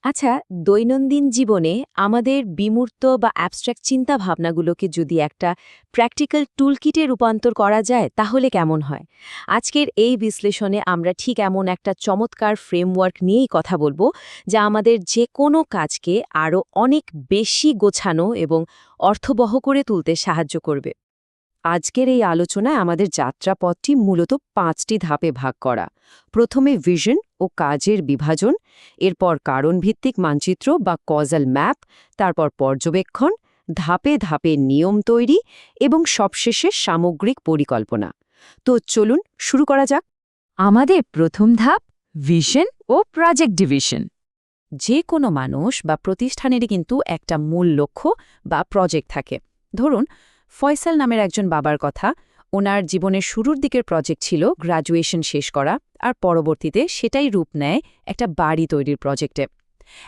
আচ্ছা, দৈনন্দিন জীবনে আমাদের বিমূর্ত বা অ্যাবস্ট্রাক্ট চিন্তা ভাবনাগুলোকে যদি একটা প্র্যাকটিক্যাল টুলকিটে রূপান্তর করা যায় তাহলে কেমন হয়? আজকের এই বিশ্লেষণে আমরা ঠিক এমন একটা চমৎকার ফ্রেমওয়ার্ক নিয়েই কথা বলবো, যা আমাদের যে কোনো কাজকে আরও অনেক বেশি গোছানো এবং অর্থবহ করে তুলতে সাহায্য করবে। আজকের এই আলোচনায় আমাদের যাত্রাপথটি মূলত ৫টি ধাপে ভাগ করা। প্রথমে ভিশন ও কাজের বিভাজন, এরপর কারণভিত্তিক মানচিত্র বা কজাল ম্যাপ, তারপর পর্যবেক্ষণ, ধাপে ধাপে নিয়ম তৈরি এবং সবশেষে সামগ্রিক পরিকল্পনা। তো চলুন শুরু করা যাক। আমাদের প্রথম ধাপ ভিশন ও প্রজেক্ট ডিভিশন। যে কোনো মানুষ বা প্রতিষ্ঠানেরই কিন্তু একটা মূল লক্ষ্য বা প্রজেক্ট থাকে। ধরুন, ফয়সাল নামের একজন বাবার কথা, ওনার জীবনের শুরুর দিকের প্রজেক্ট ছিল গ্র্যাজুয়েশন শেষ করা, আর পরবর্তীতে সেটাই রূপ নেয় একটা বাড়ি তৈরির প্রজেক্টে।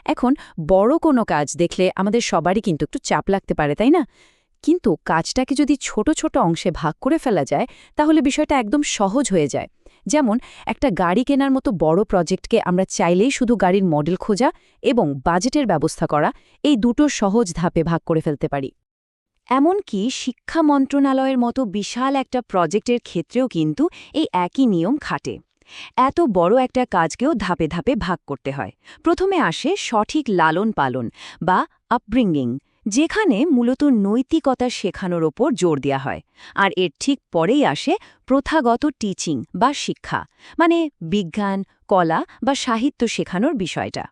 এখন বড় কোনো কাজ দেখলে আমাদের সবারই কিন্তু একটু চাপ লাগতে পারে, তাই না? কিন্তু কাজটাকে যদি ছোট ছোট অংশে ভাগ করে ফেলা যায় তাহলে বিষয়টা একদম সহজ হয়ে যায়। যেমন একটা গাড়ি কেনার মতো বড় প্রজেক্টকে আমরা চাইলেই শুধু গাড়ির মডেল খোঁজা এবং বাজেটের ব্যবস্থা করা, এই দুটো সহজ ধাপে ভাগ করে ফেলতে পারি। এমনকি শিক্ষা মন্ত্রণালয়ের মতো বিশাল একটা প্রজেক্টের ক্ষেত্রেও কিন্তু এই একই নিয়ম খাটে। এত বড় একটা কাজকেও ধাপে ধাপে ভাগ করতে হয়। প্রথমে আসে সঠিক লালন পালন বা আপব্রিঙ্গিং, যেখানে মূলত নৈতিকতা শেখানোর ওপর জোর দেওয়া হয়। আর এর ঠিক পরেই আসে প্রথাগত টিচিং বা শিক্ষা, মানে বিজ্ঞান, কলা বা সাহিত্য শেখানোর বিষয়টা।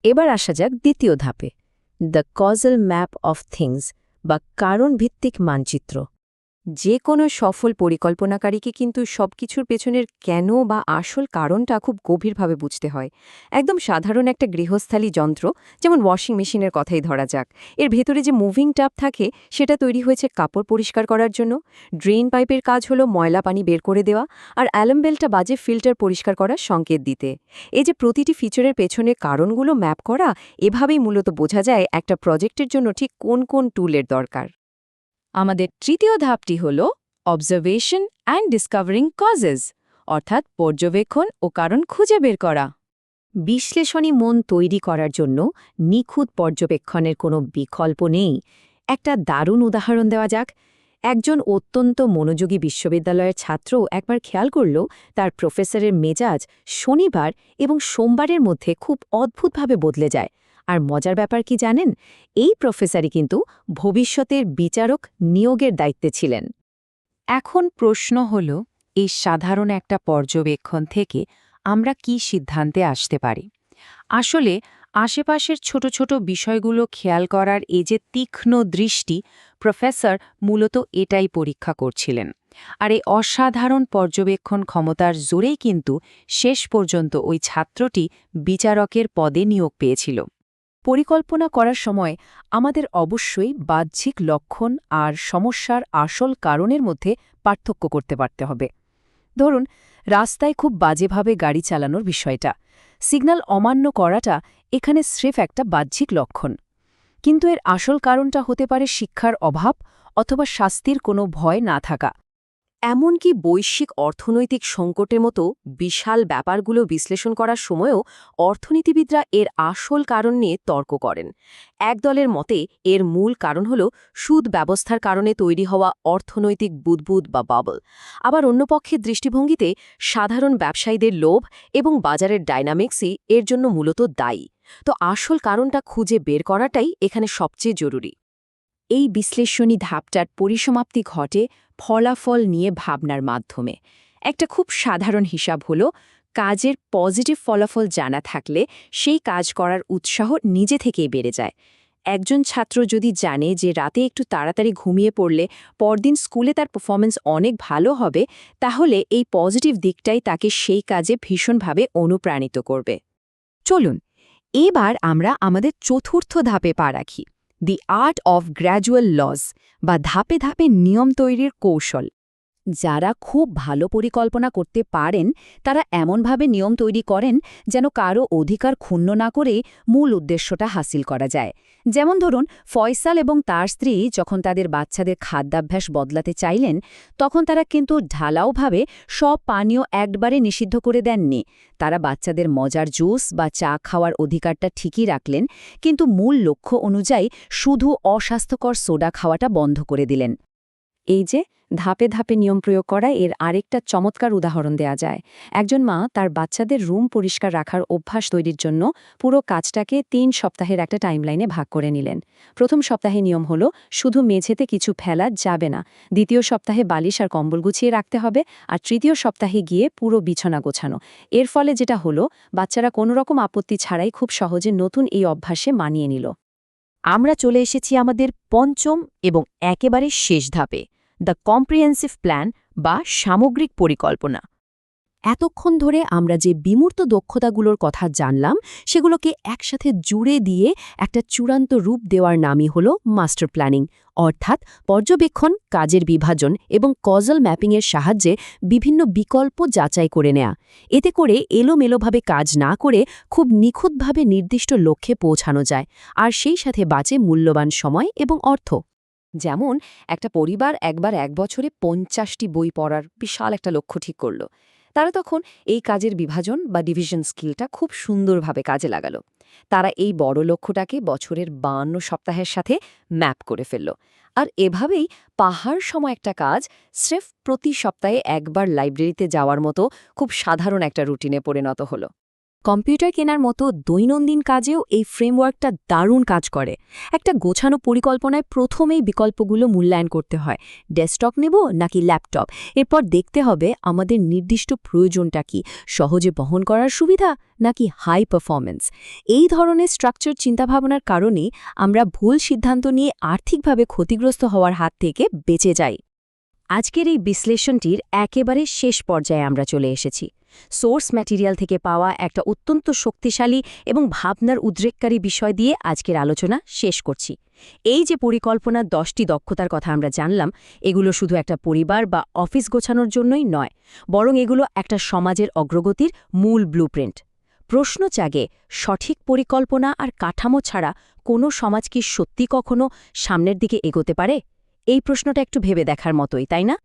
এবার আসা যাক দ্বিতীয় ধাপে, the causal map of things বা কারণভিত্তিক মানচিত্র। যে কোনো সফল পরিকল্পনাকারীকে কিন্তু সবকিছুর পেছনের কেন বা আসল কারণটা খুব গভীরভাবে বুঝতে হয়। একদম সাধারণ একটা গৃহস্থালী যন্ত্র, যেমন ওয়াশিং মেশিনের কথাই ধরা যাক, এর ভেতরে যে মুভিং ট্যাপ থাকে সেটা তৈরি হয়েছে কাপড় পরিষ্কার করার জন্য, ড্রেন পাইপের কাজ হলো ময়লা পানি বের করে দেওয়া, আর অ্যালার্ম বেলটা বাজে ফিল্টার পরিষ্কার করার সংকেত দিতে। এই যে প্রতিটি ফিচারের পেছনে কারণগুলো ম্যাপ করা, এভাবেই মূলত বোঝা যায় একটা প্রজেক্টের জন্য ঠিক কোন কোন টুলের দরকার। আমাদের তৃতীয় ধাপটি হল অবজারভেশন অ্যান্ড ডিসকভারিং কজেস, অর্থাৎ পর্যবেক্ষণ ও কারণ খুঁজে বের করা। বিশ্লেষণী মন তৈরি করার জন্য নিখুঁত পর্যবেক্ষণের কোনো বিকল্প নেই। একটা দারুণ উদাহরণ দেওয়া যাক। একজন অত্যন্ত মনোযোগী বিশ্ববিদ্যালয়ের ছাত্র একবার খেয়াল করল তার প্রফেসরের মেজাজ শনিবার এবং সোমবারের মধ্যে খুব অদ্ভুতভাবে বদলে যায়। আর মজার ব্যাপার কি জানেন? এই প্রফেসরই কিন্তু ভবিষ্যতের বিচারক নিয়োগের দায়িত্বে ছিলেন। এখন প্রশ্ন হল, এই সাধারণ একটা পর্যবেক্ষণ থেকে আমরা কি সিদ্ধান্তে আসতে পারি? আসলে আশেপাশের ছোট ছোট বিষয়গুলো খেয়াল করার এই যে তীক্ষ্ণ দৃষ্টি, প্রফেসর মূলত এটাই পরীক্ষা করছিলেন। আর এই অসাধারণ পর্যবেক্ষণ ক্ষমতার জোরেই কিন্তু শেষ পর্যন্ত ওই ছাত্রটি বিচারকের পদে নিয়োগ পেয়েছিল। পরিকল্পনা করার সময় আমাদের অবশ্যই বাহ্যিক লক্ষণ আর সমস্যার আসল কারণের মধ্যে পার্থক্য করতে পারতে হবে। ধরুন, রাস্তায় খুব বাজেভাবে গাড়ি চালানোর বিষয়টা, সিগন্যাল অমান্য করাটা এখানে স্রেফ একটা বাহ্যিক লক্ষণ। কিন্তু এর আসল কারণটা হতে পারে শিক্ষার অভাব অথবা শাস্তির কোনো ভয় না থাকা। এমনকি বৈশ্বিক অর্থনৈতিক সংকটের মতো বিশাল ব্যাপারগুলো বিশ্লেষণ করার সময়ও অর্থনীতিবিদরা এর আসল কারণ নিয়ে তর্ক করেন। একদলের মতে এর মূল কারণ হল সুদ ব্যবস্থার কারণে তৈরি হওয়া অর্থনৈতিক বুদবুদ বা বাবল। আবার অন্য পক্ষের দৃষ্টিভঙ্গিতে সাধারণ ব্যবসায়ীদের লোভ এবং বাজারের ডাইনামিক্সই এর জন্য মূলত দায়ী। তো আসল কারণটা খুঁজে বের করাটাই এখানে সবচেয়ে জরুরি। এই বিশ্লেষণী ধাপটার পরিসমাপ্তি ঘটে ফলাফল নিয়ে ভাবনার মাধ্যমে। একটা খুব সাধারণ হিসাব হল, কাজের পজিটিভ ফলাফল জানা থাকলে সেই কাজ করার উৎসাহ নিজে থেকেই বেড়ে যায়। একজন ছাত্র যদি জানে যে রাতে একটু তাড়াতাড়ি ঘুমিয়ে পড়লে পরদিন স্কুলে তার পারফরমেন্স অনেক ভালো হবে, তাহলে এই পজিটিভ দিকটাই তাকে সেই কাজে ভীষণভাবে অনুপ্রাণিত করবে। চলুন এবার আমরা আমাদের চতুর্থ ধাপে পা রাখি, the art of gradual loss বা ধাপে ধাপে নিয়ম তৈরির কৌশল। যারা খুব ভালো পরিকল্পনা করতে পারেন তারা এমনভাবে নিয়ম তৈরি করেন যেন কারো অধিকার ক্ষুণ্ণ না করে মূল উদ্দেশ্যটা হাসিল করা যায়। যেমন ধরুন, ফয়সাল এবং তার স্ত্রী যখন তাদের বাচ্চাদের খাদ্যাভ্যাস বদলাতে চাইলেন, তখন তারা কিন্তু ঢালাওভাবে সব পানীয় একবারে নিষিদ্ধ করে দেননি। তারা বাচ্চাদের মজার জুস বা চা খাওয়ার অধিকারটা ঠিকই রাখলেন, কিন্তু মূল লক্ষ্য অনুযায়ী শুধু অস্বাস্থ্যকর সোডা খাওয়াটা বন্ধ করে দিলেন। এই যে ধাপে ধাপে নিয়ম প্রয়োগ করা, এর আরেকটা চমৎকার উদাহরণ দেয়া যায়। একজন মা তার বাচ্চাদের রুম পরিষ্কার রাখার অভ্যাস তৈরির জন্য পুরো কাজটাকে ৩ সপ্তাহের একটা টাইমলাইনে ভাগ করে নিলেন। প্রথম সপ্তাহে নিয়ম হলো শুধু মেঝেতে কিছু ফেলা যাবে না, দ্বিতীয় সপ্তাহে বালিশ আর কম্বল গুছিয়ে রাখতে হবে, আর তৃতীয় সপ্তাহে গিয়ে পুরো বিছানা গোছানো। এর ফলে যেটা হলো, বাচ্চারা কোনো রকম আপত্তি ছাড়াই খুব সহজে নতুন এই অভ্যাসে মানিয়ে নিল। আমরা চলে এসেছি আমাদের পঞ্চম এবং একেবারে শেষ ধাপে, দ্য কম্প্রিহেন্সিভ প্ল্যান বা সামগ্রিক পরিকল্পনা। এতক্ষণ ধরে আমরা যে বিমূর্ত দক্ষতাগুলোর কথা জানলাম, সেগুলোকে একসাথে জুড়ে দিয়ে একটা চূড়ান্ত রূপ দেওয়ার নামই হল মাস্টার প্ল্যানিং, অর্থাৎ পর্যবেক্ষণ, কাজের বিভাজন এবং কজাল ম্যাপিংয়ের সাহায্যে বিভিন্ন বিকল্প যাচাই করে নেয়া। এতে করে এলোমেলোভাবে কাজ না করে খুব নিখুঁতভাবে নির্দিষ্ট লক্ষ্যে পৌঁছানো যায়, আর সেই সাথে বাঁচে মূল্যবান সময় এবং অর্থ। যেমন একটা পরিবার একবার ১ বছরে ৫০টি বই পড়ার বিশাল একটা লক্ষ্য ঠিক করল। তারা তখন এই কাজের বিভাজন বা ডিভিশন স্কিলটা খুব সুন্দরভাবে কাজে লাগালো। তারা এই বড় লক্ষ্যটাকে বছরের ৫২ সপ্তাহের সাথে ম্যাপ করে ফেলল। আর এভাবেই পাহাড় সম একটা কাজ স্রেফ প্রতি সপ্তাহে একবার লাইব্রেরিতে যাওয়ার মতো খুব সাধারণ একটা রুটিনে পরিণত হলো। কম্পিউটার কেনার মতো দৈনন্দিন কাজেও এই ফ্রেমওয়ার্কটা দারুণ কাজ করে। একটা গোছানো পরিকল্পনায় প্রথমেই বিকল্পগুলো মূল্যায়ন করতে হয়, ডেস্কটপ নেব নাকি ল্যাপটপ। এরপর দেখতে হবে আমাদের নির্দিষ্ট প্রয়োজনটা কি, সহজে বহন করার সুবিধা নাকি হাই পারফরম্যান্স। এই ধরনের স্ট্রাকচার চিন্তাভাবনার কারণেই আমরা ভুল সিদ্ধান্ত নিয়ে আর্থিকভাবে ক্ষতিগ্রস্ত হওয়ার হাত থেকে বেঁচে যাই। আজকের এই বিশ্লেষণটির একেবারে শেষ পর্যায়ে আমরা চলে এসেছি। সোর্স ম্যাটেরিয়াল থেকে পাওয়া একটা অত্যন্ত শক্তিশালী এবং ভাবনার উদ্রেককারী বিষয় দিয়ে আজকের আলোচনা শেষ করছি। এই যে পরিকল্পনার 10টি দক্ষতার কথা আমরা জানলাম, এগুলো শুধু একটা পরিবার বা অফিস গোছানোর জন্যই নয়, বরং এগুলো একটা সমাজের অগ্রগতির মূল ব্লুপ্রিন্ট। প্রশ্ন জাগে, সঠিক পরিকল্পনা আর কাঠামো ছাড়া কোনো সমাজ কি সত্যি কখনো সামনের দিকে এগোতে পারে? এই প্রশ্নটা একটু ভেবে দেখার মতোই, তাই না?